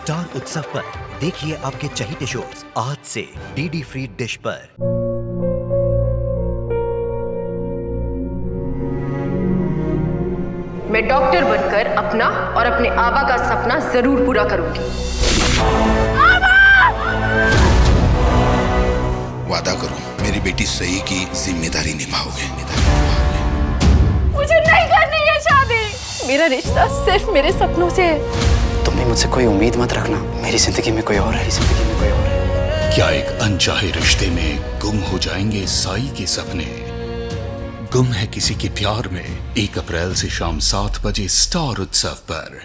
Star उत्सव पर देखिए आपके चहीते शोज आज से डीडी फ्री डिश पर। मैं डॉक्टर बनकर अपना और अपने आबा का सपना जरूर पूरा करूंगी। वादा करो मेरी बेटी सही की जिम्मेदारी निभाओगे। मुझे नहीं करनी है शादी। मेरा रिश्ता सिर्फ मेरे सपनों से है। तुम भी मुझसे कोई उम्मीद मत रखना। मेरी जिंदगी में कोई और है, जिंदगी में कोई और है। क्या एक अनचाहे रिश्ते में गुम हो जाएंगे साई के सपने? गुम है किसी के प्यार में 1 अप्रैल से शाम 7 बजे स्टार उत्सव पर।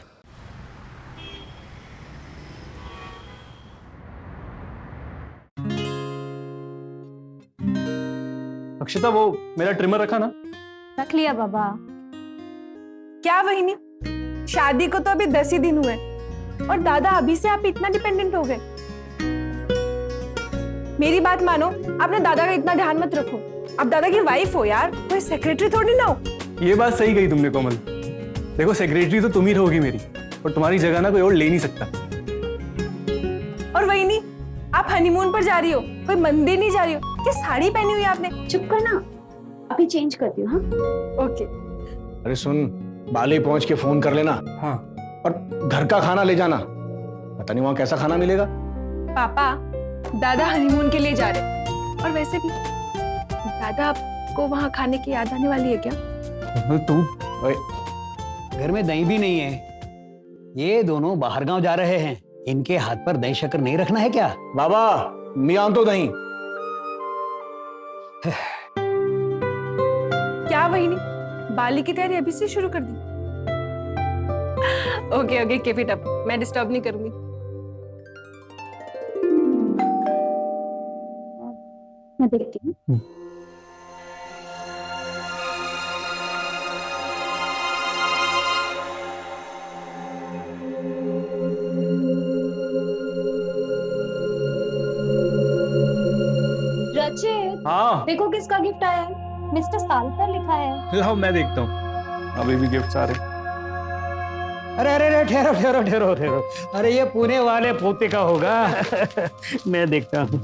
अक्षता, वो मेरा ट्रिमर रखा ना? रख लिया बाबा। क्या वहीनी, शादी को तो अभी 10 ही दिन हुए और दादा अभी से आप इतना डिपेंडेंट हो गए। मेरी बात मानो, आपने दादा का इतना ध्यान मत रखो। आप दादा की वाइफ हो यार, कोई सेक्रेटरी थोड़ी ना हो। ये बात सही कही तुमने कोमल। देखो, सेक्रेटरी तो तुम ही रहोगी मेरी, और तुम्हारी जगह ना कोई और ले नहीं सकता। और वहीनी, आप हनीमून पर जा रही हो, कोई मंदिर नहीं जा रही हो। क्या साड़ी पहनी हुई है आपने? चुप करना, अभी चेंज करती हूँ। हाँ ओके। अरे सुन, बाले पहुंच के फोन कर लेना। हाँ। और घर का खाना ले जाना, पता नहीं वहां कैसा खाना मिलेगा। पापा, दादा हनीमून के लिए जा रहे, और वैसे भी दादा आपको वहां खाने की याद आने वाली है क्या? तू ओए, घर में दही भी नहीं है। ये दोनों बाहर गांव जा रहे हैं, इनके हाथ पर दही शक्कर नहीं रखना है क्या? बाबा मियां तो नहीं। क्या वहीनी, बाली की तैयारी अभी से शुरू कर दी? Okay okay, keep it up. मैं डिस्टर्ब नहीं करूंगी। मैं देखती हूँ। रचित, हाँ, देखो किसका गिफ्ट आया है। मिस्टर सालकर लिखा है। लाओ मैं देखता हूँ। अभी भी गिफ्ट आ रहे। अरे अरे अरे, ठहरो ठहरो ठहरो ठहरो। अरे ये पुणे वाले पोते का होगा। मैं देखता हूँ।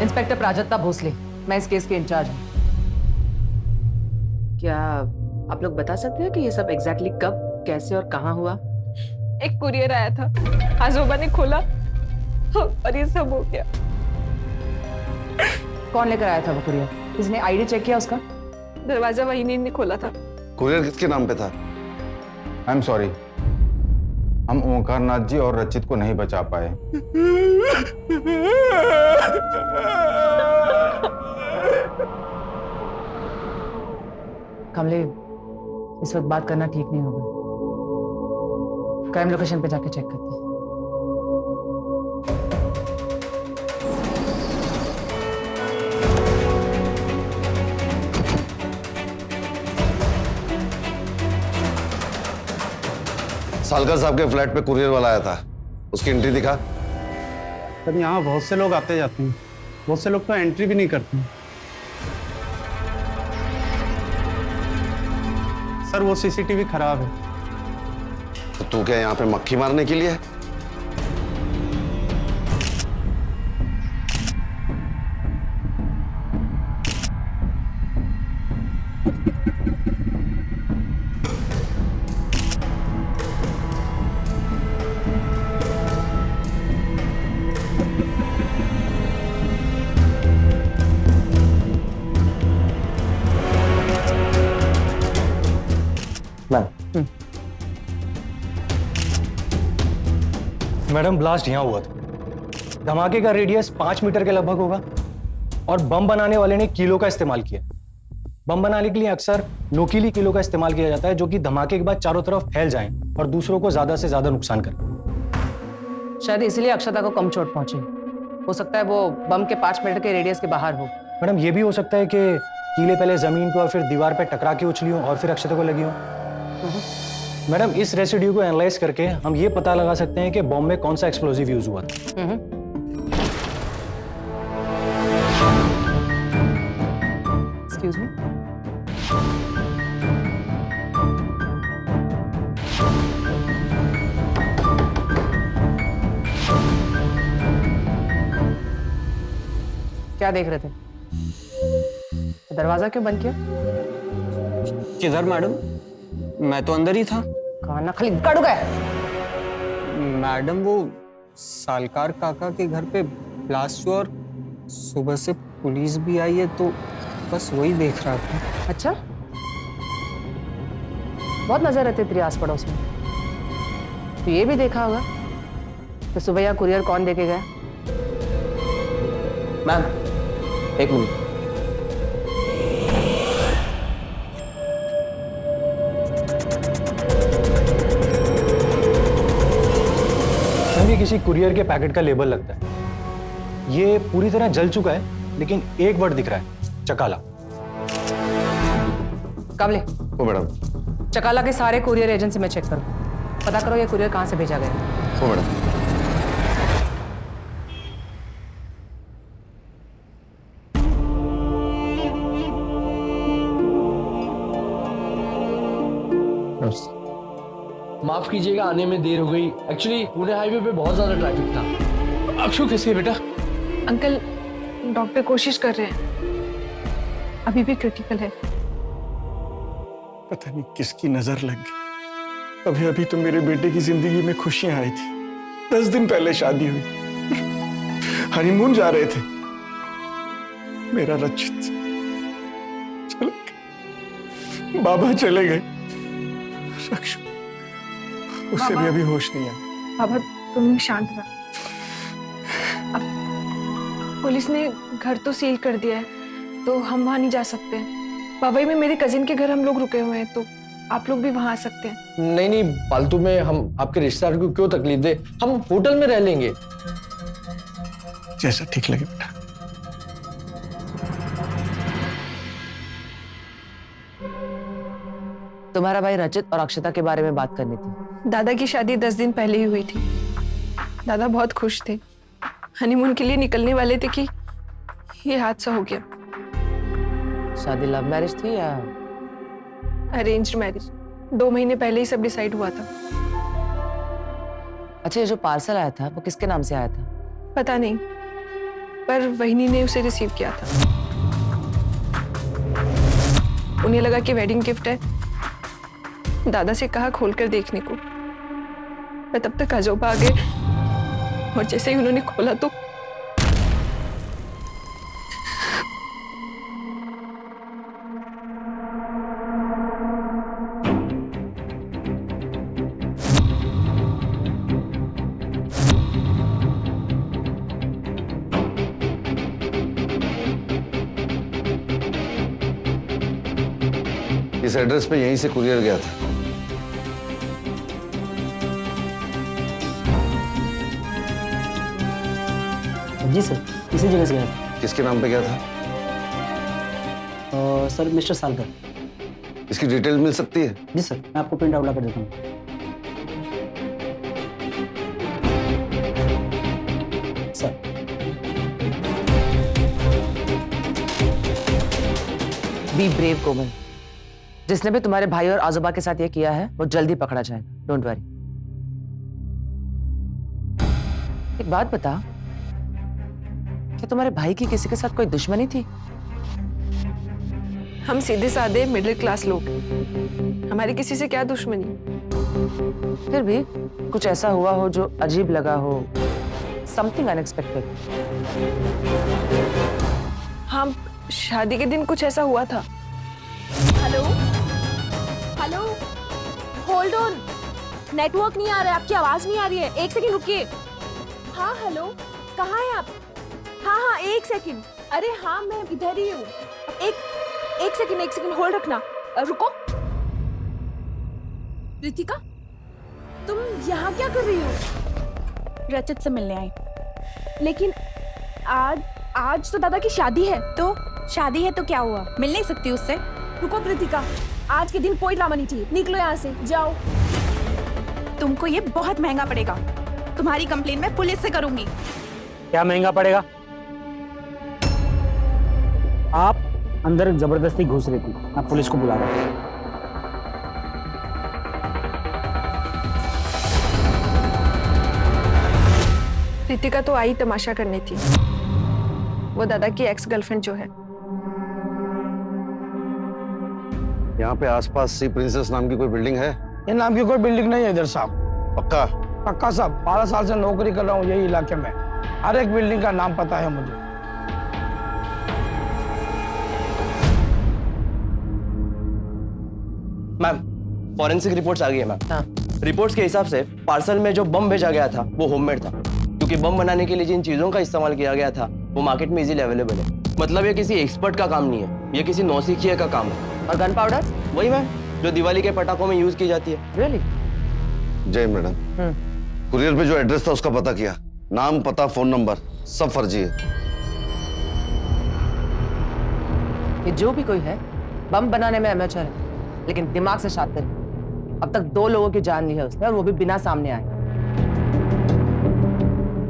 इंस्पेक्टर प्राजक्ता भोसले, मैं इस केस के इंचार्ज हूँ। क्या आप लोग बता सकते हैं कि ये सब एग्जैक्टली कब, कैसे और कहाँ हुआ? एक कुरियर आया था, आजोबा ने खोला और ये सब हो गया। कौन लेकर आया था वो कुरियर? किसने आईडी चेक किया उसका? दरवाजा वहीनी ने खोला था। कुरियर किसके नाम पे था? आई एम सॉरी, हम ओंकार नाथ जी और रचित को नहीं बचा पाए। कमले, इस वक्त बात करना ठीक नहीं होगा। क्राइम लोकेशन पे जाके चेक करते हैं। सालकर साहब के फ्लैट पे कुरियर वाला आया था, उसकी एंट्री दिखा। सर यहाँ बहुत से लोग आते जाते हैं, बहुत से लोग तो एंट्री भी नहीं करते। सर वो सीसीटीवी खराब है। तो तू क्या यहाँ पे मक्खी मारने के लिए है? मैडम ब्लास्ट यहाँ हुआ था। धमाके का रेडियस 5 मीटर के लगभग होगा और बम बनाने वाले ने कीलो का इस्तेमाल किया। बम बनाने के लिए अक्सर नोकीली कीलो का इस्तेमाल किया जाता है जो कि धमाके के बाद चारों तरफ फैल जाएं और दूसरों को ज्यादा से ज्यादा नुकसान करें। शायद इसलिए अक्षता को कम चोट पहुंची। हो सकता है वो बम के 5 मीटर के रेडियस के बाहर हो। मैडम ये भी हो सकता है कि कीले पहले जमीन पे और फिर दीवार पे टकरा के उछली हो और फिर अक्षता को लगी हो। मैडम इस रेसिड्यू को एनालाइज करके हम ये पता लगा सकते हैं कि बॉम्ब में कौन सा एक्सप्लोजिव यूज हुआ था। Excuse me. क्या देख रहे थे? दरवाजा क्यों बंद किया? किधर मैडम? मैं तो अंदर ही था। खाना खाली गड़ गए। मैडम वो सालकार काका के घर पे ब्लास्ट हुआ और सुबह से पुलिस भी आई है तो बस वही देख रहा था। अच्छा, बहुत नजर रहते तेरी आस पड़ोस में। तो ये भी देखा होगा तो सुबह यहाँ कुरियर कौन देके गया? मैम एक मिनट। ये किसी कुरियर के पैकेट का लेबल लगता है। ये पूरी तरह जल चुका है लेकिन एक वर्ड दिख रहा है, चकाला। काबले, ओ मैडम। चकाला के सारे कुरियर एजेंसी में चेक करो, पता करो ये कुरियर कहाँ से भेजा गया। ओ मैडम। माफ कीजिएगा, आने में देर हो गई। एक्चुअली पुणे हाईवे पे बहुत ज्यादा ट्रैफिक था। अक्षु कैसी है बेटा? अंकल डॉक्टर कोशिश कर रहे हैं, अभी भी क्रिटिकल है। पता नहीं किसकी नजर लग गई। अभी अभी तो मेरे बेटे की जिंदगी में खुशियां आई थी। 10 दिन पहले शादी हुई, हनीमून जा रहे थे। मेरा रचित चले गए, बाबा चले गए। अक्षु उससे भी अभी होश नहीं आया। बाबा तुम शांत रहो। अब पुलिस ने घर तो सील कर दिया है तो हम वहां नहीं जा सकते। बाबा में मेरे कजिन के घर हम लोग रुके हुए हैं तो आप लोग भी वहां आ सकते हैं। नहीं नहीं, फालतू में हम आपके रिश्तेदार को क्यों तकलीफ दे? हम होटल में रह लेंगे। जैसा ठीक लगे बेटा। तुम्हारा भाई रचित और अक्षता के बारे में बात करनी थी। दादा की शादी 10 दिन पहले ही हुई थी। दादा बहुत खुश थे, हनीमून के लिए निकलने वाले थे कि ये हादसा हो गया। शादी लव मैरिज थी या अरेंज्ड मैरिज? 2 महीने पहले ही सब डिसाइड हुआ था। अच्छा, ये जो पार्सल आया था वो किसके नाम से आया था? पता नहीं, पर वहिनी ने उसे रिसीव किया था। उन्हें लगा कि वेडिंग गिफ्ट है। दादा से कहा खोलकर देखने को, पर तब तक अजोबा आ गए और जैसे ही उन्होंने खोला तो इस एड्रेस पे यहीं से कुरियर गया था। जी सर, इसी जगह से गया था। किसके नाम पे गया था? Sir mister Salkar. इसकी डिटेल मिल सकती है? जी सर, मैं आपको प्रिंट आउट ला कर देता हूँ। सर बी ब्रेव कोमल। जिसने भी तुम्हारे भाई और आजोबा के साथ ये किया है वो जल्दी पकड़ा जाएगा। Don't worry. एक बात बता, क्या तुम्हारे भाई की किसी के साथ कोई दुश्मनी थी? हम सीधे साधे मिडिल क्लास लोग, हमारी किसी से क्या दुश्मनी। फिर भी कुछ ऐसा हुआ हो जो अजीब लगा हो, समथिंग अनएक्सपेक्टेड। हाँ, शादी के दिन कुछ ऐसा हुआ था। Hello hello, hold on, network नहीं आ रहा है, आपकी आवाज नहीं आ रही है। 1 सेकंड रुकिए। हाँ हेलो, कहाँ हैं आप? हाँ 1 सेकंड। अरे हाँ मैं इधर ही हूँ। एक सेकंड होल्ड रखना। रुको। रितिका, तुम यहाँ क्या कर रही हो? रचित से मिलने आई। लेकिन आज तो दादा की शादी है। तो शादी है तो क्या हुआ, मिल नहीं सकती उससे? रुको प्रीतिका, आज के दिन कोई ड्रामा नहीं चाहिए। निकलो यहाँ से, जाओ। तुमको ये बहुत महंगा पड़ेगा। तुम्हारी कंप्लेन मैं पुलिस से करूंगी। क्या महंगा पड़ेगा? आप अंदर जबरदस्ती घुस रही थी, मैं पुलिस को बुला रहा हूँ। रितिका तो आई तमाशा करनी थी, वो दादा की एक्स गर्लफ्रेंड जो है। यहाँ पे आसपास सी प्रिंसेस नाम की कोई बिल्डिंग है? ये नाम की कोई बिल्डिंग नहीं है इधर साहब। पक्का? पक्का साहब, 12 साल से नौकरी कर रहा हूँ यही इलाके में, हर एक बिल्डिंग का नाम पता है मुझे। मैम, फॉरेंसिक रिपोर्ट्स आ गई है मैम। हाँ। रिपोर्ट्स के हिसाब से पार्सल में जो बम भेजा गया था वो होममेड था, क्योंकि बम बनाने के लिए जिन चीजों का इस्तेमाल किया गया था वो मार्केट में इजीली अवेलेबल है। मतलब ये किसी एक्सपर्ट का काम नहीं है, ये किसी नौसिखिए का काम है। और गन पाउडर? वही मैम, जो दिवाली के पटाखों में यूज की जाती है। रियली? जय मैडम, कुरियर पे जो एड्रेस था उसका पता किया, नाम पता फोन नंबर सब फर्जी है। ये जो भी कोई है बम बनाने में अमेचर है, लेकिन दिमाग से शातिर है। अब तक 2 लोगों की जान ली है उसने, और वो भी बिना सामने आए।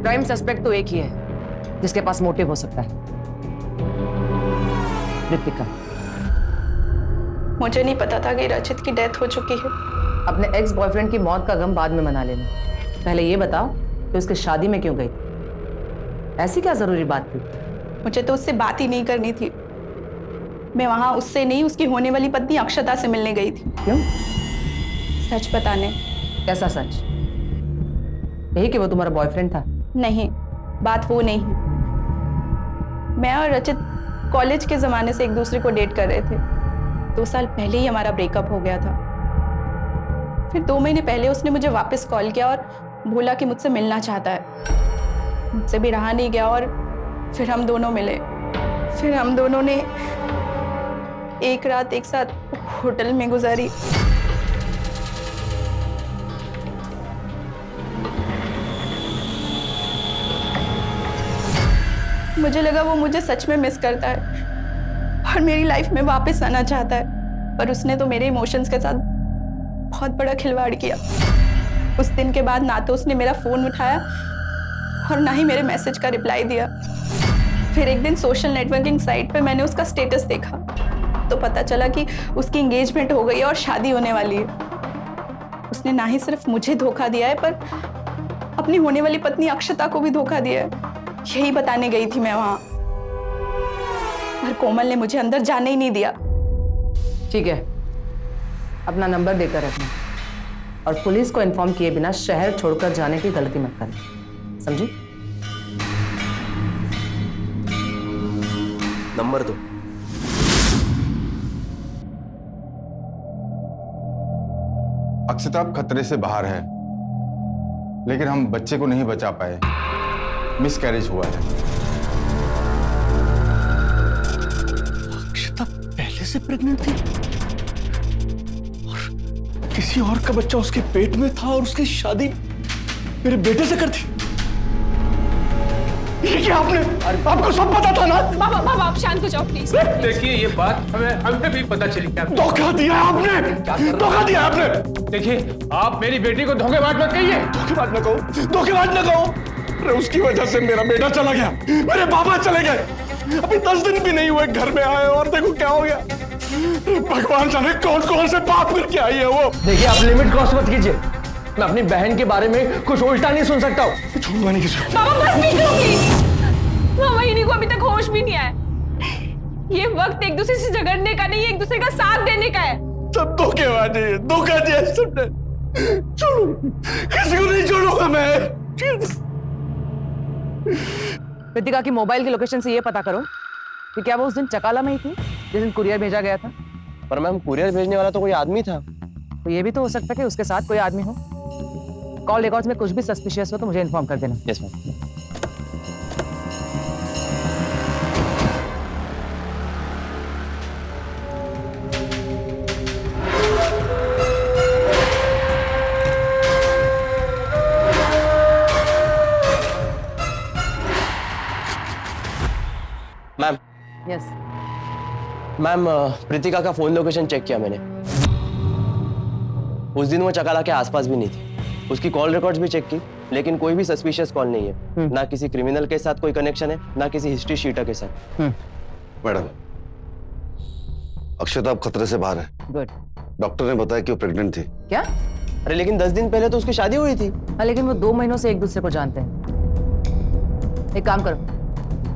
क्राइम सस्पेक्ट तो एक ही है जिसके पास मोटिव हो सकता है, रितिका। मुझे नहीं पता था कि रचित की डेथ हो चुकी है। अपने एक्स बॉयफ्रेंड की मौत का गम बाद में मना लेना, पहले ये बताओ कि उसकी शादी में क्यों गई थी? ऐसी क्या जरूरी बात थी? मुझे तो उससे बात ही नहीं करनी थी। मैं वहां उससे नहीं, उसकी होने वाली पत्नी अक्षता से मिलने गई थी। क्यों? सच बताने। कैसा सच? यही कि वो तुम्हारा बॉयफ्रेंड था? नहीं, बात वो नहीं है। मैं और रचित कॉलेज के जमाने से एक दूसरे को डेट कर रहे थे। 2 साल पहले ही हमारा ब्रेकअप हो गया था। फिर 2 महीने पहले उसने मुझे वापस कॉल किया और बोला कि मुझसे मिलना चाहता है। मुझसे भी रहा नहीं गया और फिर हम दोनों मिले। फिर हम दोनों ने एक रात एक साथ होटल में गुजारी। मुझे लगा वो मुझे सच में मिस करता है और मेरी लाइफ में वापस आना चाहता है, पर उसने तो मेरे इमोशंस के साथ बहुत बड़ा खिलवाड़ किया। उस दिन के बाद ना तो उसने मेरा फोन उठाया और ना ही मेरे मैसेज का रिप्लाई दिया। फिर एक दिन सोशल नेटवर्किंग साइट पे मैंने उसका स्टेटस देखा तो पता चला कि उसकी एंगेजमेंट हो गई है और शादी होने वाली है। उसने ना ही सिर्फ मुझे धोखा दिया है पर अपनी होने वाली पत्नी अक्षता को भी धोखा दिया है। यही बताने गई थी मैं वहां, पर कोमल ने मुझे अंदर जाने ही नहीं दिया। ठीक है, अपना नंबर देकर रखना और पुलिस को इन्फॉर्म किए बिना शहर छोड़कर जाने की गलती मत करना, समझी? नंबर दो। अक्षता अब खतरे से बाहर है, लेकिन हम बच्चे को नहीं बचा पाए, मिसकैरेज हुआ है। अक्षता पहले से प्रेग्नेंट थी और किसी और का बच्चा उसके पेट में था और उसकी शादी मेरे बेटे से कर दी। ये क्या आपने, आपको सब पता था ना? बाबा आप शांत हो जाओ प्लीज। देखिए ये बात हमें भी पता चली। क्या धोखा दिया आपने, धोखा दिया आपने। देखिए आप मेरी बेटी को धोखेबाज मत कहिए। धोखेबाज न कहो, धोखेबाज न कहो। अरे उसकी वजह से मेरा बेटा चला गया, मेरे बाबा चले गए। अभी 10 दिन भी नहीं हुए घर में आए और देखो क्या हो गया। भगवान जाने कौन कौन से पाप करके आई है वो। देखिए आप लिमिट क्रॉस मत कीजिए। मैं अपनी बहन के बारे में कुछ उल्टा नहीं सुन सकता हूँ। छोड़ूंगा नहीं किसी। बाबा बस नहीं करो प्लीज। मामा इन्हीं को अभी तक होश भी नहीं आया। ये वक्त एक दूसरे से झगड़ने का नहीं, एक दूसरे का साथ देने का है। सब धोखेबाजी है, धोखा दिया सबने। छोड़ू, किसी को नहीं छोड़ूंगा मैं। रितिका की मोबाइल की लोकेशन से ये पता करो कि क्या वो उस दिन चकाला में ही थी जिस दिन कुरियर भेजा गया था। पर मैम कुरियर भेजने वाला तो कोई आदमी था। तो ये भी तो हो सकता है कि उसके साथ कोई आदमी हो। कॉल रिकॉर्ड्स में कुछ भी सस्पिशियस हो तो मुझे इन्फॉर्म कर देना। Yes ma'am. Ma'am. Yes ma'am, Pritika का फोन लोकेशन चेक किया मैंने। उस दिन वो चकाला के आसपास भी नहीं थी। उसकी कॉल रिकॉर्ड्स भी चेक की, लेकिन कोई भी सस्पिशियस कॉल नहीं है। ना किसी क्रिमिनल के साथ कोई कनेक्शन है, ना किसी हिस्ट्री शीटर के साथ। मैडम, अक्षता अब खतरे से बाहर है। गुड। डॉक्टर ने बताया कि वो प्रेग्नेंट थी। क्या? अरे लेकिन 10 दिन पहले तो उसकी शादी हुई थी। हाँ, लेकिन वो 2 महीनों से एक दूसरे को जानते हैं। एक काम करो,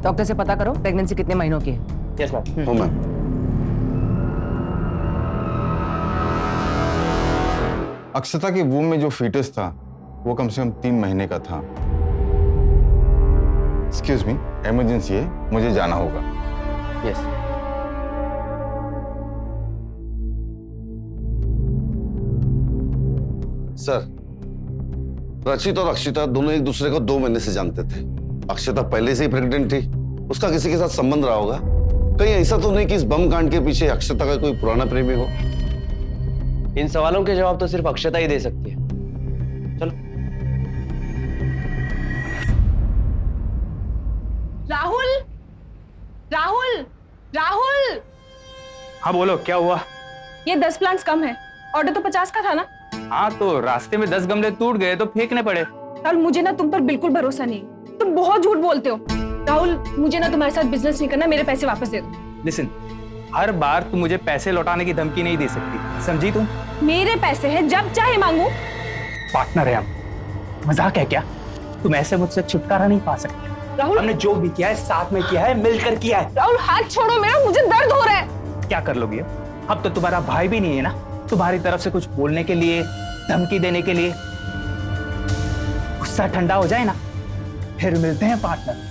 डॉक्टर से पता करो प्रेगनेंसी कितने महीनों की है। Yes ma'am. हो मैम। अक्षता के वूम में जो फीटस था वो कम से कम 3 महीने का था। एक्सक्यूज मी, इमरजेंसी है, मुझे जाना होगा। यस। सर, रचित और अक्षिता दोनों एक दूसरे को 2 महीने से जानते थे। अक्षता पहले से ही प्रेग्नेंट थी, उसका किसी के साथ संबंध रहा होगा। कहीं ऐसा तो नहीं कि इस बम कांड के पीछे अक्षता का कोई पुराना प्रेमी हो? इन सवालों के जवाब तो सिर्फ अक्षता ही दे सकती है। चलो। राहुल, राहुल, राहुल। हाँ बोलो, क्या हुआ? ये 10 प्लांट्स कम है, ऑर्डर तो 50 का था ना? हाँ तो रास्ते में 10 गमले टूट गए तो फेंकने पड़े। राहुल, मुझे ना तुम पर बिल्कुल भरोसा नहीं, तुम बहुत झूठ बोलते हो। राहुल, मुझे ना तुम्हारे साथ बिजनेस नहीं करना, मेरे पैसे वापस दे दो। लिसन, हर बार तुम मुझे पैसे लौटाने की धमकी नहीं दे सकती, समझी तुम? मेरे पैसे हैं, जब चाहे मांगू। पार्टनर है हम, मजाक है क्या? तुम ऐसे मुझसे छुटकारा नहीं पा सकते। राहुल, हमने जो भी किया है साथ में किया है, मिलकर किया है। राहुल, हाथ छोड़ो मेरा, मुझे दर्द हो रहा है। क्या कर लोगी अब तो तुम्हारा भाई भी नहीं है ना तुम्हारी तरफ से कुछ बोलने के लिए, धमकी देने के लिए। गुस्सा ठंडा हो जाए ना, फिर मिलते हैं पार्टनर।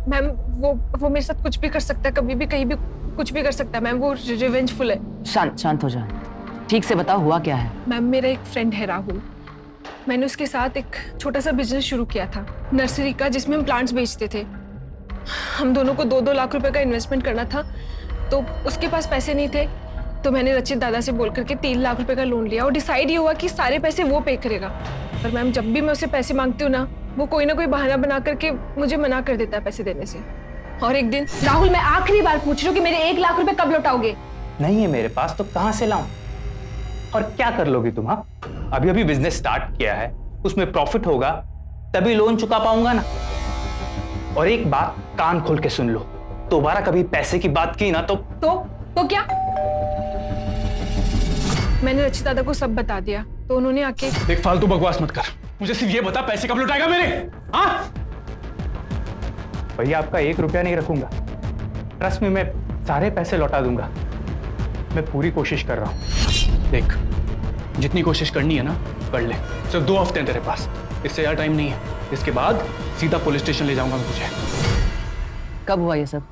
मैम, वो मेरे साथ कुछ भी कर सकता है, कभी भी कहीं भी कुछ भी कर सकता है मैम। वो रिवेंजफुल है। शांत शांत हो जा, ठीक से बताओ हुआ क्या है। मैम, मेरा एक फ्रेंड है राहुल, मैंने उसके साथ एक छोटा सा बिजनेस शुरू किया था, नर्सरी का, जिसमें हम प्लांट्स बेचते थे। हम दोनों को 2-2 लाख रुपए का इन्वेस्टमेंट करना था, तो उसके पास पैसे नहीं थे, तो मैंने रचित दादा से बोल करके 3 लाख रुपए का लोन लिया और डिसाइड ये हुआ कि सारे पैसे वो पे करेगा। पर मैम, जब भी मैं उससे पैसे मांगती हूँ ना, वो कोई ना कोई बहाना बना करके मुझे मना कर देता है पैसे देने से। और एक दिन, राहुल, मैं आखिरी बार पूछ रही हूँ कि मेरे 1 लाख रुपए कब लौटाओगे? नहीं है मेरे पास तो कहां से लाऊं? और क्या कर लोगी तुम? हाँ, अभी अभी बिजनेस स्टार्ट किया है, उसमें प्रॉफिट होगा तभी लोन चुका पाऊंगा ना। और एक बात कान खोल के सुन लो, दोबारा कभी पैसे की बात की ना तो क्या? मैंने रचित दादा को सब बता दिया, तो उन्होंने आके। देख, फालतू बकवास मत कर, मुझे सिर्फ ये बता पैसे कब लौटाएगा मेरे? हाँ भैया, आपका 1 रुपया नहीं रखूंगा, ट्रस्ट में, मैं सारे पैसे लौटा दूंगा। मैं पूरी कोशिश कर रहा हूं। देख, जितनी कोशिश करनी है ना कर ले, सिर्फ 2 हफ्ते हैं तेरे पास, इससे ज्यादा टाइम नहीं है। इसके बाद सीधा पुलिस स्टेशन ले जाऊंगा मैं तुझे। कब हुआ ये सब?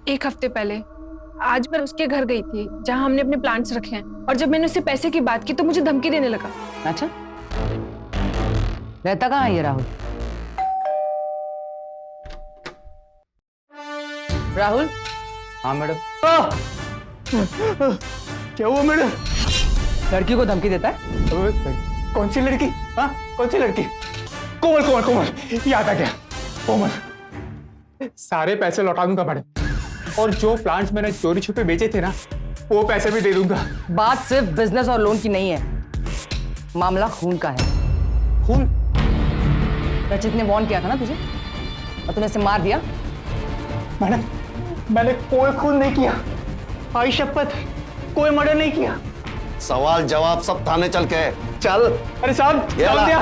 1 हफ्ते पहले। आज मैं उसके घर गई थी जहां हमने अपने प्लांट्स रखे हैं, और जब मैंने उससे पैसे की बात की तो मुझे धमकी देने लगा। अच्छा, रहता कहाँ है ये राहुल? राहुल? हाँ मैडम। क्या हुआ मैडम? लड़की को धमकी देता है? कौन सी लड़की? हाँ, कौन सी लड़की? कोमल, कोमल, कोमल, याद आ गया, कोमल। सारे पैसे लौटा दूंगा मैडम, और जो प्लांट्स मैंने चोरी छुपे बेचे थे ना, वो पैसे भी दे दूंगा। बात सिर्फ बिजनेस और लोन की नहीं है, मामला खून का है। खून? रचित ने वॉर्न किया था ना तुझे, और तूने इसे मार दिया। मैडम, मैंने कोई खून नहीं किया, आई शपथ, कोई मर्डर नहीं किया। सवाल जवाब सब थाने चल के चल। अरे साहब, डाल दिया।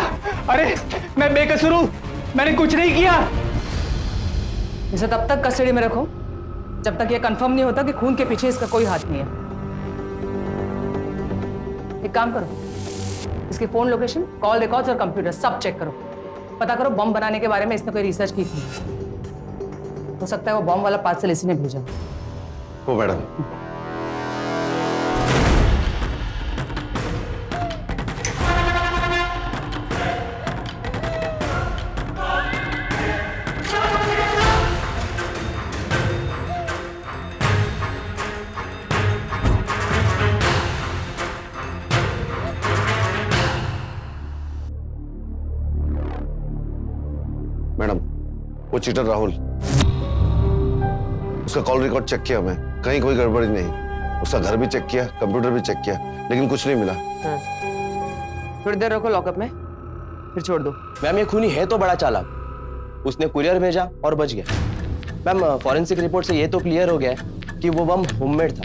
अरे मैं बेकसूर हूं, मैंने कुछ नहीं किया। इसे तब तक कस्टडी में रखो जब तक यह कंफर्म नहीं होता कि खून के पीछे इसका कोई हाथ नहीं है। एक काम करो, इसकी फोन लोकेशन, कॉल रिकॉर्ड्स और कंप्यूटर सब चेक करो। पता करो बम बनाने के बारे में इसने कोई रिसर्च की थी। हो सकता है वो बम वाला पार्सल इसी ने भेजा। वो मैडम। मैडम, वो चीटर राहुल, उसका कॉल रिकॉर्ड चेक किया मैं, कहीं कोई गड़बड़ी नहीं। उसका घर भी चेक किया, कंप्यूटर भी चेक किया, लेकिन कुछ नहीं मिला। थोड़ी देर रखो लॉकअप में, फिर छोड़ दो। मैम ये खूनी है तो बड़ा चालाक, उसने कुरियर भेजा और बच गया। मैम फॉरेंसिक रिपोर्ट से ये तो क्लियर हो गया है कि वो बम होममेड था।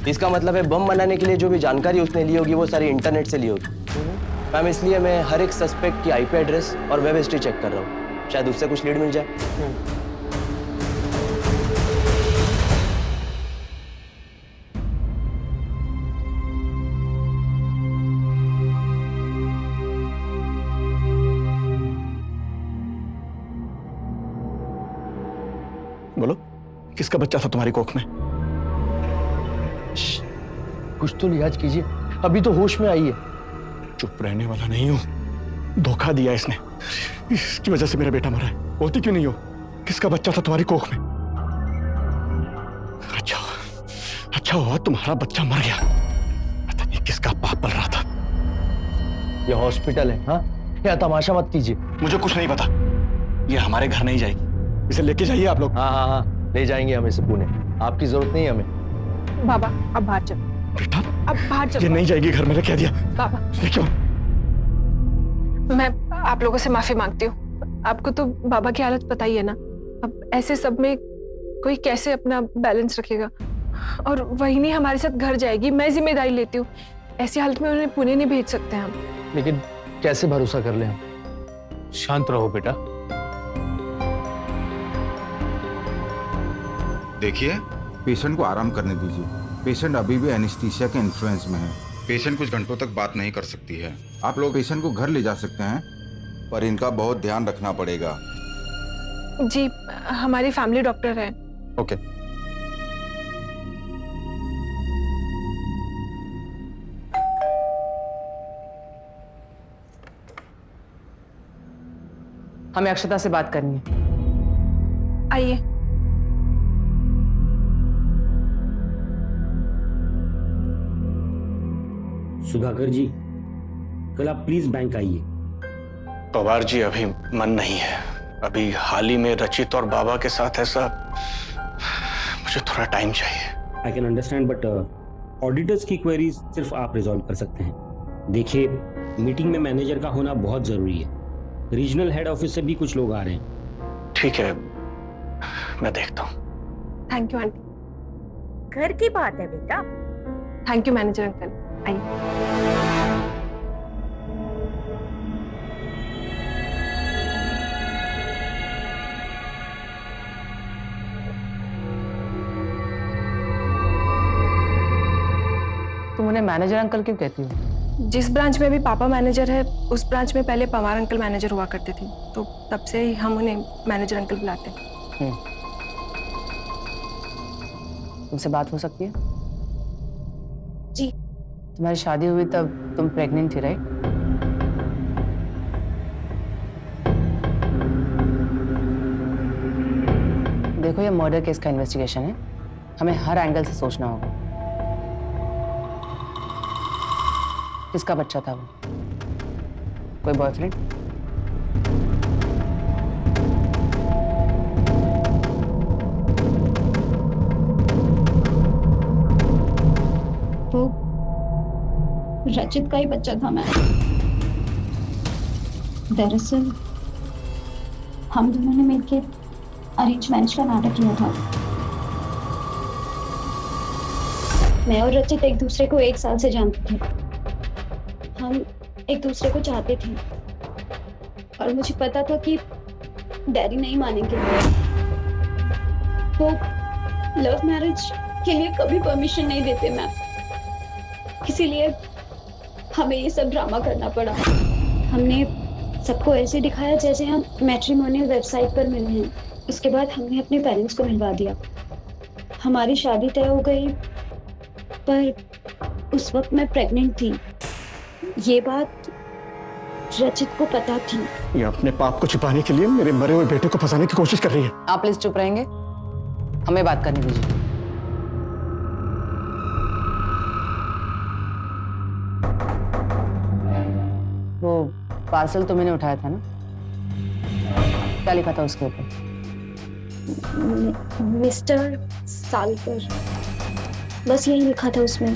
इसका मतलब है बम बनाने के लिए जो भी जानकारी उसने ली होगी वो सारी इंटरनेट से ली होगी। मैम इसलिए मैं हर एक सस्पेक्ट की आईपी एड्रेस और वेब हिस्ट्री चेक कर रहा हूँ, शायद उससे कुछ लीड मिल जाए। बोलो, किसका बच्चा था तुम्हारी कोख में? कुछ तो लिहाज कीजिए, अभी तो होश में आई है। चुप रहने वाला नहीं हूं, धोखा दिया इसने, इसकी वजह से मेरा बेटा मरा है। बोलती क्यों नहीं हो? किसका बच्चा था तुम्हारी कोख में? अच्छा हुआ तुम्हारा बच्चा मर गया, पता नहीं किसका पाप पल रहा था। ये हॉस्पिटल है, हाँ? या तमाशा मत कीजिए। मुझे कुछ नहीं पता, ये हमारे घर नहीं जाएगी, इसे लेके जाइए आप लोग। हाँ, ले जाएंगे हम इसे पुणे, आपकी जरूरत नहीं है हमें। बाबा अब बाहर चलो। बेटा अब बाहर चलो। ये नहीं जाएगी घर, मैंने कह दिया। बाबा क्यों? मैं आप लोगों से माफी मांगती हूँ। आपको तो बाबा की हालत पता ही है ना। अब ऐसे सब में कोई कैसे अपना बैलेंस रखेगा, और वही नहीं हमारे साथ घर जाएगी, मैं जिम्मेदारी लेती हूँ। ऐसी हालत में उन्हें पुणे नहीं भेज सकते हम। लेकिन कैसे भरोसा कर ले हम? शांत रहो बेटा। देखिए, पेशेंट को आराम करने दीजिए। पेशेंट अभी भी एनेस्थीसिया के इन्फ्लुएंस में है। पेशेंट कुछ घंटों तक बात नहीं कर सकती है। आप लोग पेशेंट को घर ले जा सकते हैं, पर इनका बहुत ध्यान रखना पड़ेगा। जी, हमारी फैमिली डॉक्टर है। ओके। हमें अक्षता से बात करनी है। आइए। सुधाकर जी, कल आप प्लीज बैंक आइए। पवार जी, अभी मन नहीं है। अभी हाल ही में रचित और बाबा के साथ ऐसा, मुझे थोड़ा टाइम चाहिए। I can understand, but auditors की क्वेरीज सिर्फ आप रिजॉल्व कर सकते हैं। देखिए, मीटिंग में मैनेजर का होना बहुत जरूरी है। रीजनल हेड ऑफिस से भी कुछ लोग आ रहे हैं। ठीक है, मैं देखता हूँ। Thank you aunty. घर की बात है बेटा। Thank you manager uncle. आइए। तुम उन्हें मैनेजर अंकल क्यों कहती हो? जिस ब्रांच में अभी पापा मैनेजर है, उस ब्रांच में पहले पवार अंकल मैनेजर हुआ करते थे, तो तब से ही हम उन्हें मैनेजर अंकल बुलाते हैं। तुमसे बात हो सकती है? जी। तुम्हारी शादी हुई तब तुम प्रेग्नेंट थी, राइट? देखो, ये मर्डर केस का इन्वेस्टिगेशन है, हमें हर एंगल से सोचना होगा। किसका बच्चा था वो? कोई बॉयफ्रेंड? वो रचित का ही बच्चा था मैम। दरअसल हम दोनों ने मिलकर अरेंज मैरिज का नाटक किया था। मैं और रचित एक दूसरे को 1 साल से जानते थे। हम एक दूसरे को चाहते थे, और मुझे पता था कि डैडी नहीं मानेंगे। वो लव मैरिज के लिए कभी परमिशन नहीं देते मैम, इसीलिए हमें ये सब ड्रामा करना पड़ा। हमने सबको ऐसे दिखाया जैसे हम मैट्रिमोनियल वेबसाइट पर मिले हैं। उसके बाद हमने अपने पेरेंट्स को मिलवा दिया। हमारी शादी तय हो गई, पर उस वक्त मैं प्रेग्नेंट थी। ये बात रचित को पता थी। ये अपने पाप को छिपाने के लिए मेरे मरे हुए बेटे को फंसाने की कोशिश कर रही है। आप प्लीज चुप रहेंगे, हमें बात करने दीजिए। वो पार्सल तो मैंने उठाया था ना, क्या लिखा था उसके ऊपर? मिस्टर सालकर, बस यही लिखा था उसमें।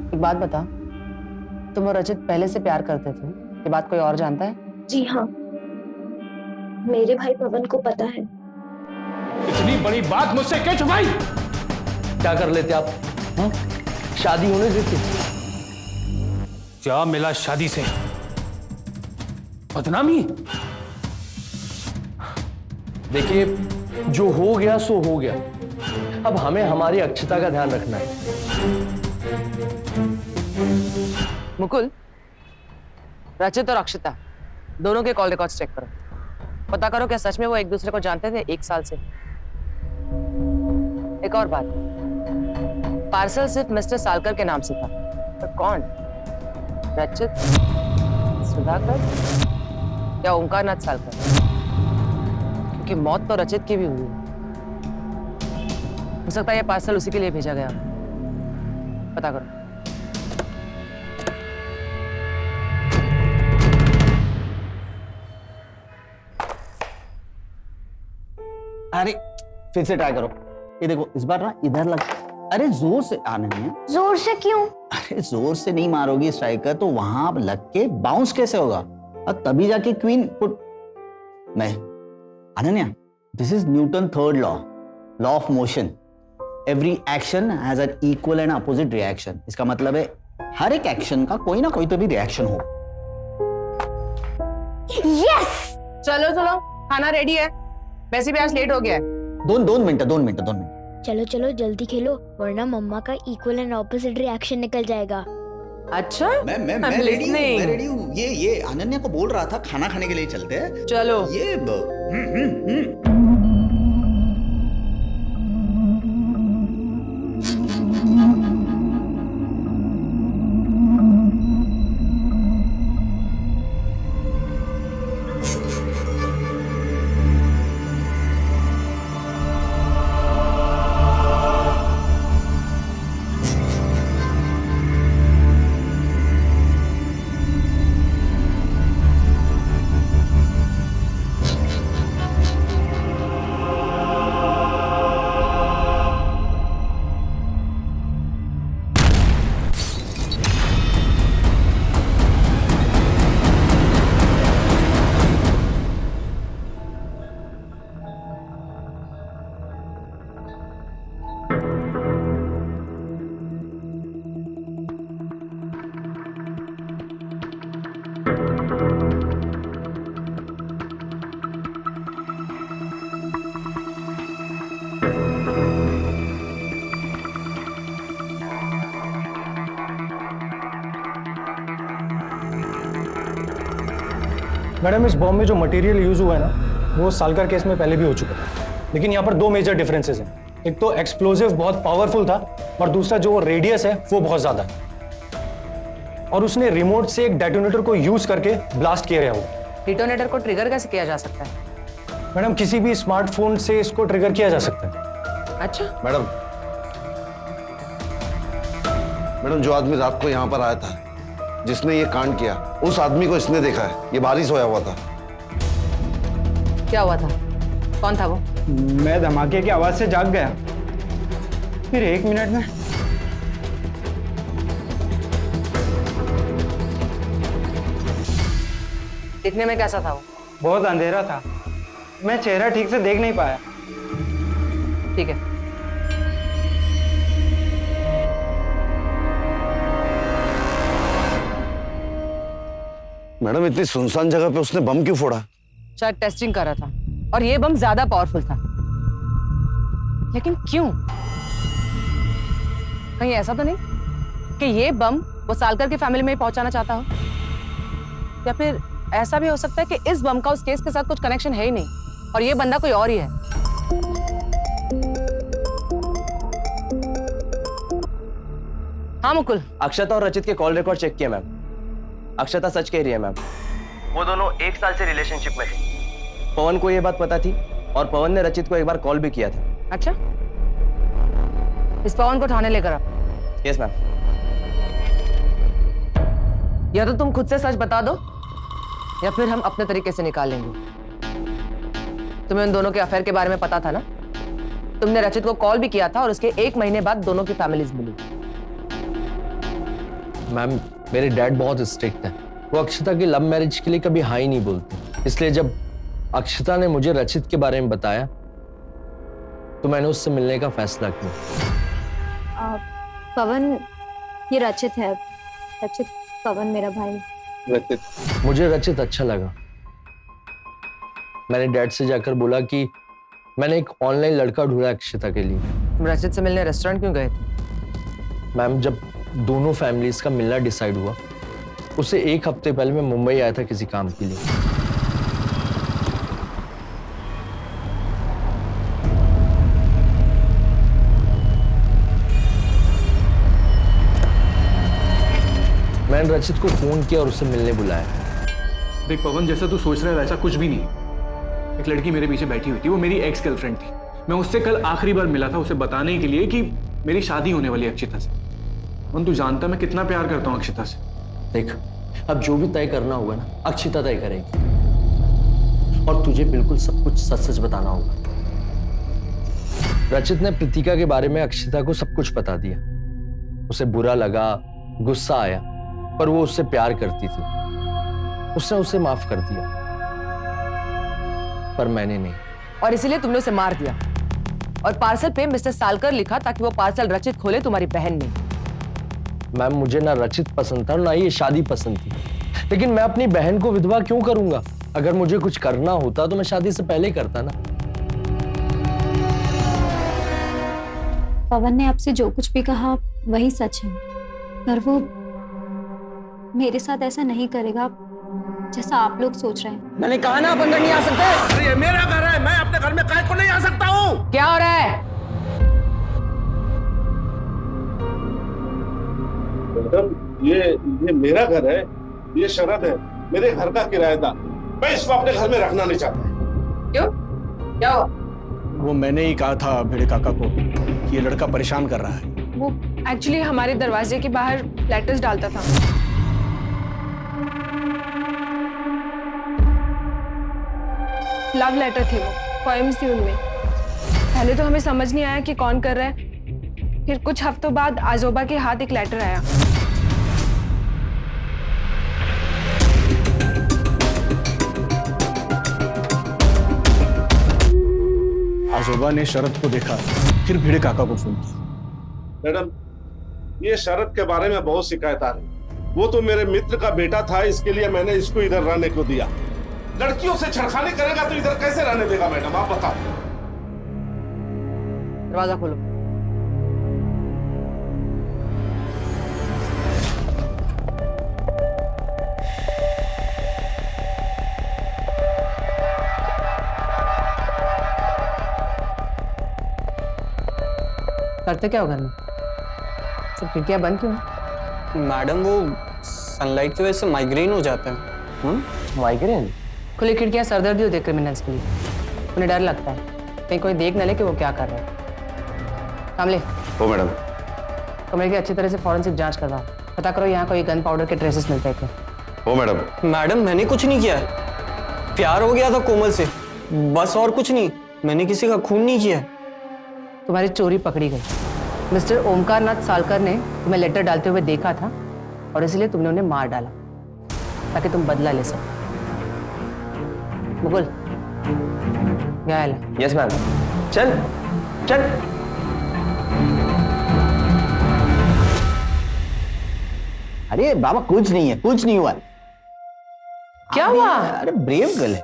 एक बात बता, तुम और रचित पहले से प्यार करते थे, ये बात कोई और जानता है? जी हाँ, मेरे भाई पवन को पता है। इतनी बड़ी बात मुझसे क्यों छुपाई? क्या कर लेते आप? हाँ? शादी होने देते? क्या मिला शादी से? बदनामी? देखिए, जो हो गया सो हो गया। अब हमें हमारी अक्षता का ध्यान रखना है। मुकुल, रचित और अक्षता दोनों के कॉल रिकॉर्ड्स चेक करो, पता करो क्या सच में वो एक दूसरे को जानते थे 1 साल से। एक और बात, पार्सल सिर्फ मिस्टर सालकर के नाम से था, पर कौन? रचित, सुधाकर या ओंकारनाथ सालकर? क्योंकि मौत तो रचित की भी हुई, हो सकता है ये पार्सल उसी के लिए भेजा गया। पता करो। अरे फिर से ट्राई करो। ये देखो, इस बार ना इधर लग। अरे जोर से आने नहीं है। जोर से क्यों? अरे जोर से नहीं मारोगी स्ट्राइकर तो वहां लग के बाउंस कैसे होगा? और तभी जाके क्वीन पुट। नहीं Ananya, this is Newton third law, law of motion. Every action has an equal and opposite reaction. इसका मतलब है हर एक एक्शन का कोई ना कोई तो भी रिएक्शन हो। यस! चलो चलो, खाना रेडी है, वैसे भी आज लेट हो गया है। दो मिनट। चलो चलो जल्दी खेलो, वरना मम्मा का इक्वल एंड ऑपोजिट रिएक्शन निकल जाएगा। अच्छा, मैं रेडी हूँ। ये अनन्या को बोल रहा था खाना खाने के लिए चलते हैं। चलो। ये मैडम, इस बॉम्ब में जो मटेरियल यूज हुआ है ना, वो सालकर केस में पहले भी हो चुका था, लेकिन यहाँ पर 2 मेजर डिफरेंसेस हैं। एक तो एक्सप्लोजिव बहुत पावरफुल था और दूसरा जो रेडियस है वो बहुत ज्यादा है, और उसने रिमोट से एक डेटोनेटर को यूज करके ब्लास्ट किया है। वो डेटोनेटर को ट्रिगर कैसे किया जा सकता है? मैडम, किसी भी स्मार्टफोन से इसको ट्रिगर किया जा सकता है। अच्छा मैडम, जो आदमी रात को यहाँ पर आया था, जिसने ये कांड किया, उस आदमी को इसने देखा है। ये बारिश सोया हुआ था। क्या हुआ था? कौन था वो? मैं धमाके की आवाज से जाग गया, फिर 1 मिनट में दिखने में कैसा था वो? बहुत अंधेरा था, मैं चेहरा ठीक से देख नहीं पाया। ठीक है, मैडम, इतनी सुनसान जगह पे उसने बम क्यों फोड़ा? शायद टेस्टिंग कर रहा था, और ये बम ज्यादा पावरफुल था। लेकिन क्यों? कहीं ऐसा तो नहीं कि ये बम वो सालकर की फैमिली में ही पहुंचाना चाहता हो? या फिर ऐसा भी हो सकता है कि इस बम का उस केस के साथ कुछ कनेक्शन है ही नहीं और ये बंदा कोई और ही है? हाँ मुकुल। अक्षता और रचित के कॉल रिकॉर्ड चेक किए मैम। अक्षता सच कह रही है मैम, वो दोनों 1 साल से रिलेशनशिप में थे। पवन को ये बात पता थी और पवन ने रचित को एक बार कॉल भी किया था। अच्छा, इस पवन को थाने लेकर आ। Yes ma'am. या तो तुम खुद से सच बता दो या फिर हम अपने तरीके से निकाल लेंगे। तुम्हें उन दोनों के अफेयर के बारे में पता था ना? तुमने रचित को कॉल भी किया था और उसके 1 महीने बाद दोनों की फैमिलीज मिली। मैम, मेरे डैड बहुत स्ट्रिक्ट हैं। वो अक्षता की लव मैरिज के लिए कभी हाँ ही नहीं बोलते। इसलिए जब अक्षता ने मुझे रचित के बारे में बताया तो मैंने उससे मिलने का फैसला किया। पवन, ये रचित है। रचित, पवन मेरा भाई। रचित, मुझे रचित अच्छा लगा। मैंने डैड से जाकर बोला कि मैंने एक ऑनलाइन लड़का ढूंढा अक्षता के लिए। तुम रचित से मिलने रेस्टोरेंट क्यों गए थे? मैम, जब दोनों फैमिलीज का मिलना डिसाइड हुआ, उससे 1 हफ्ते पहले मैं मुंबई आया था किसी काम के लिए। मैंने रचित को फोन किया और उसे मिलने बुलाया। देख पवन, जैसा तू सोच रहा है वैसा कुछ भी नहीं। एक लड़की मेरे पीछे बैठी हुई थी, वो मेरी एक्स गर्लफ्रेंड थी। मैं उससे कल आखिरी बार मिला था, उसे बताने के लिए कि मेरी शादी होने वाली है अक्षिता से। और तू जानता मैं कितना प्यार करता हूँ अक्षिता से। देख, अब जो भी तय करना होगा ना, अक्षिता तय करेगी। और तुझे बिल्कुल सब कुछ सच सच बताना होगा। रचित ने प्रीतिका के बारे में अक्षिता को सब कुछ बता दिया। उसे बुरा लगा, गुस्सा आया, पर वो उससे प्यार करती थी। उसने उसे माफ कर दिया, पर मैंने नहीं। और इसीलिए तुमने उसे मार दिया और पार्सल पे मिस्टर सालकर लिखा ताकि वो पार्सल रचित खोले, तुम्हारी बहन ने। मैम, मुझे ना रचित पसंद था ना ये शादी पसंद थी, लेकिन मैं अपनी बहन को विधवा क्यों करूंगा? अगर मुझे कुछ करना होता तो मैं शादी से पहले करता ना। पवन ने आपसे जो कुछ भी कहा वही सच है, पर वो मेरे साथ ऐसा नहीं करेगा जैसा आप लोग सोच रहे हैं। मैंने कहा ना आप अंदर नहीं आ सकते। अरे ये मेरा घर है, मैं अपने घर में काहे को नहीं आ सकता हूँ? क्या हो रहा है? ये मेरा घर है, ये शरद है, मेरे घर का किराएदार। मैं इसको अपने घर में रखना नहीं चाहता। क्यों? क्या हुआ? वो मैंने ही कहा था भिड़े काका को कि ये लड़का परेशान कर रहा है। वो एक्चुअली हमारे दरवाजे के बाहर लेटर्स डालता था। लव लेटर थे वो, पोएम्स थी उनमें। पहले तो हमें समझ नहीं आया कि कौन कर रहा है, फिर कुछ हफ्तों बाद आजोबा के हाथ एक लेटर आया। आजोबा ने शरद को देखा, फिर भिड़े काका को फोन किया। मैडम, ये शरद के बारे में बहुत शिकायत आ रही। वो तो मेरे मित्र का बेटा था, इसके लिए मैंने इसको इधर रहने को दिया। लड़कियों से छेड़खानी करेगा तो इधर कैसे रहने देगा? मैडम आप बताओ। दरवाजा खोलो। करते क्या हो घर में? सब खिड़कियां बंद क्यों? मैडम, वो सनलाइट की वजह से माइग्रेन हो जाता है। माइग्रेन? खुली खिड़कियां सरदर्दी होती है क्रिमिनल्स के लिए। उन्हें डर लगता है कहीं कोई देख न ले कि वो क्या कर रहे हैं। कामले। ओ मैडम। कमरे की अच्छी तरह से फॉरेंसिक जांच करवाओ। पता करो यहाँ कोई गन पाउडर के ट्रेसेस मिलते हैं क्या। ओ मैडम। मैडम, मैंने कुछ नहीं किया है। प्यार हो गया था कोमल से, बस, और कुछ नहीं। मैंने किसी का खून नहीं किया। तुम्हारी चोरी पकड़ी गई। मिस्टर ओमकारनाथ सालकर ने तुम्हें लेटर डालते हुए देखा था और इसलिए तुमने उन्हें मार डाला ताकि तुम बदला ले सको। मुकुल, गया। Yes ma'am. चल चल। अरे बाबा, कुछ नहीं है, कुछ नहीं हुआ। क्या हुआ? अरे ब्रेव गर्ल है।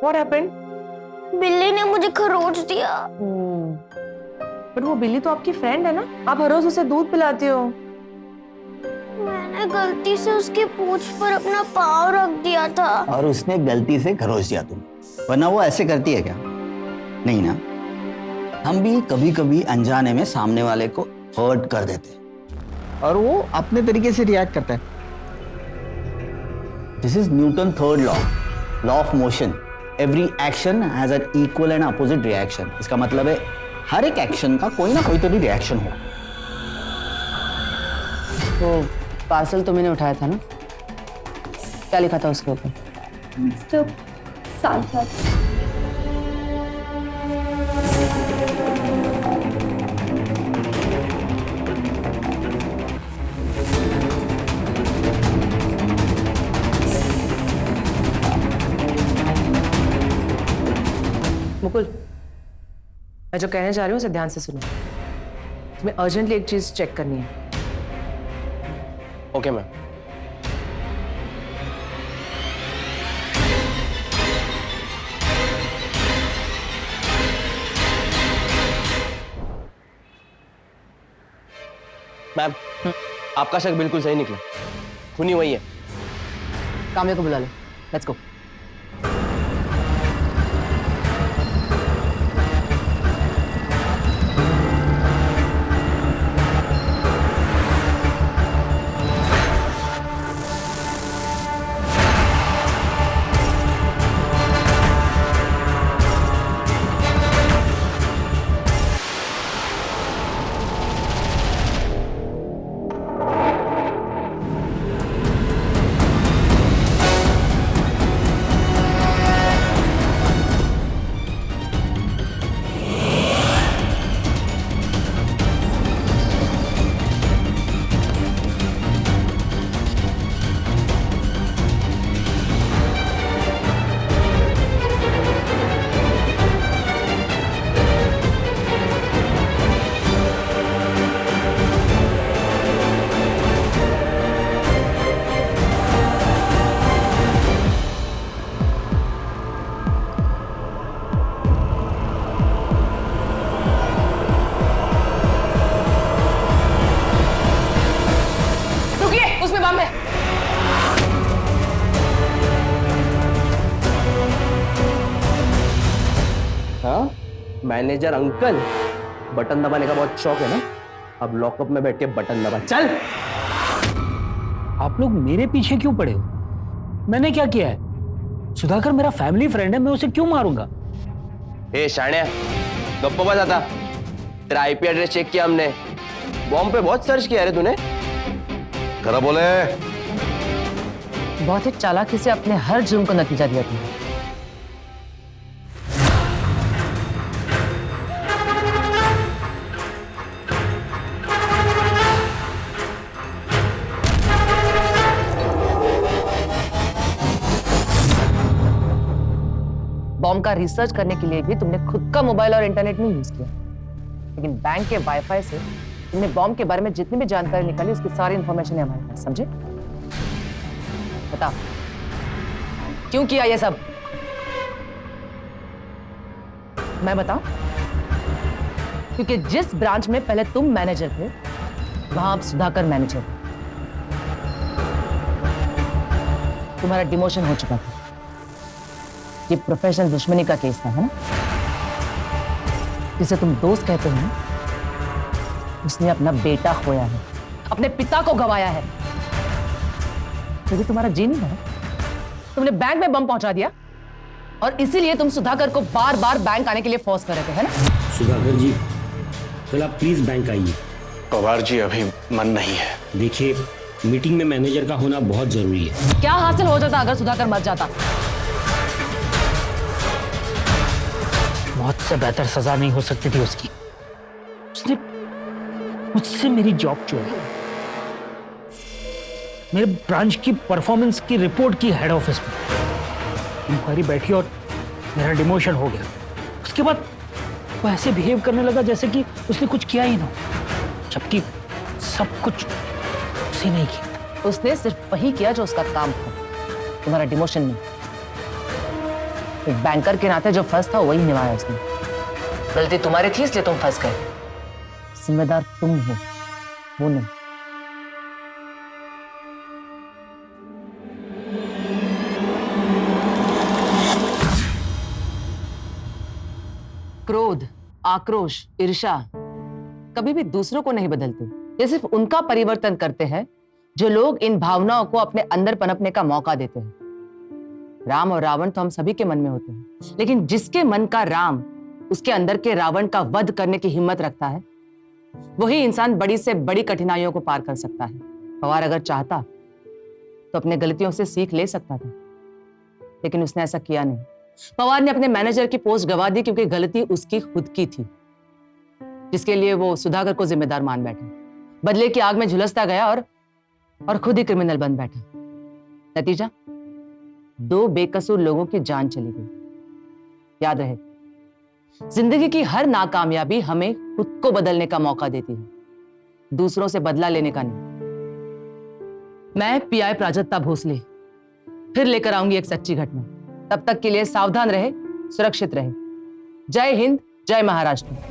What happened? बिल्ली ने मुझे खरोच दिया। पर वो बिल्ली तो आपकी फ्रेंड है ना, आप हर रोज उसे दूध पिलाते हो। मैंने गलती से उसकी पूंछ पर अपना पाँव रख दिया था। और उसने गलती से खरोच दिया तुम, वरना वो ऐसे करती है क्या? नहीं ना। हम भी कभी कभी अनजाने में सामने वाले को हर्ट कर देते, और वो अपने तरीके से रिएक्ट करता है। This is Newton third law, law of motion. Every action has an equal and opposite reaction. इसका मतलब है हर एक एक्शन का कोई ना कोई तो भी रिएक्शन हो। तो पार्सल तो मैंने उठाया था ना, क्या लिखा था उसके ऊपर? मिस्टर सालकार। मुकुल, मैं जो कहने जा रही हूँ उसे ध्यान से सुनो। तुम्हें अर्जेंटली एक चीज चेक करनी है। Okay ma'am. मैम, आपका शक बिल्कुल सही निकला, खूनी वही है। काम्या को बुला लो, let's go. Manager uncle, button दबाने का बहुत शौक है ना? अब लॉकअप में बैठ के बटन दबा। चल। आप लोग मेरे पीछे क्यों पड़े हो? मैंने क्या किया है? सुधाकर मेरा फैमिली फ्रेंड है, मैं उसे क्यों मारूंगा? ए शाण्या, गप्पो बजा था। तेरा आईपी एड्रेस चेक किया हमने, बॉम्ब पे बहुत सर्च किया रे तूने। करा बोले। बहुत ही चालाकी से अपने हर जुर्म को नतीजा दिया तुमने। बॉम्ब का रिसर्च करने के लिए भी तुमने खुद का मोबाइल और इंटरनेट नहीं यूज किया, लेकिन बैंक के वाईफाई से तुमने बॉम्ब के बारे में जितनी भी जानकारी निकाली उसकी सारी इंफॉर्मेशन है हमारे पास। समझे? बताओ क्यों किया ये सब? मैं बताऊं? क्योंकि जिस ब्रांच में पहले तुम मैनेजर थे वहां अब सुधाकर मैनेजर। तुम्हारा डिमोशन हो चुका था। ये प्रोफेशनल दुश्मनी का केस था, है ना? जिसे तुम दोस्त कहते हो ना, उसने अपना बेटा खोया है, अपने पिता को गवाया है। क्योंकि तुम्हारा जी नहीं है, तुमने बैंक में बम पहुंचा दिया और इसीलिए तुम सुधाकर को बार बार बैंक आने के लिए फोर्स कर रहे थे, है ना? सुधाकर जी, कल आप प्लीज बैंक आइए। पवार जी, अभी मन नहीं है। देखिए, मीटिंग में मैनेजर का होना बहुत जरूरी है। क्या हासिल हो जाता अगर सुधाकर मर जाता? मौत से बेहतर सजा नहीं हो सकती थी उसकी। उसने मुझसे मेरी जॉब चोरी, मेरे ब्रांच की परफॉर्मेंस की रिपोर्ट की हेड ऑफिस में। इंक्वायरी बैठी और मेरा डिमोशन हो गया। उसके बाद वो ऐसे बिहेव करने लगा जैसे कि उसने कुछ किया ही ना, जबकि सब कुछ उसी ने किया। उसने सिर्फ वही किया जो उसका काम था, तुम्हारा डिमोशन नहीं। एक बैंकर के नाते जो फर्ज था वही निभाया उसने। गलती तुम्हारी थी इसलिए तुम फंस गए, जिम्मेदार तुम हो, वो नहीं। क्रोध, आक्रोश, ईर्ष्या कभी भी दूसरों को नहीं बदलते, ये सिर्फ उनका परिवर्तन करते हैं जो लोग इन भावनाओं को अपने अंदर पनपने का मौका देते हैं। राम और रावण तो हम सभी के मन में होते हैं, लेकिन जिसके मन का राम उसके अंदर के रावण का वध करने की हिम्मत रखता है, वही इंसान बड़ी से बड़ी कठिनाइयों को पार कर सकता है। पवार अगर चाहता तो अपने गलतियों से सीख ले सकता था, लेकिन उसने ऐसा किया नहीं। पवार ने अपने मैनेजर की पोस्ट गंवा दी क्योंकि गलती उसकी खुद की थी, जिसके लिए वो सुधाकर को जिम्मेदार मान बैठा। बदले की आग में झुलसता गया और खुद ही क्रिमिनल बन बैठा। नतीजा 2 बेकसूर लोगों की जान चली गई। याद रहे, जिंदगी की हर नाकामयाबी हमें खुद को बदलने का मौका देती है, दूसरों से बदला लेने का नहीं। मैं पीआई प्राजक्ता भोसले फिर लेकर आऊंगी एक सच्ची घटना। तब तक के लिए सावधान रहे, सुरक्षित रहे। जय हिंद, जय महाराष्ट्र।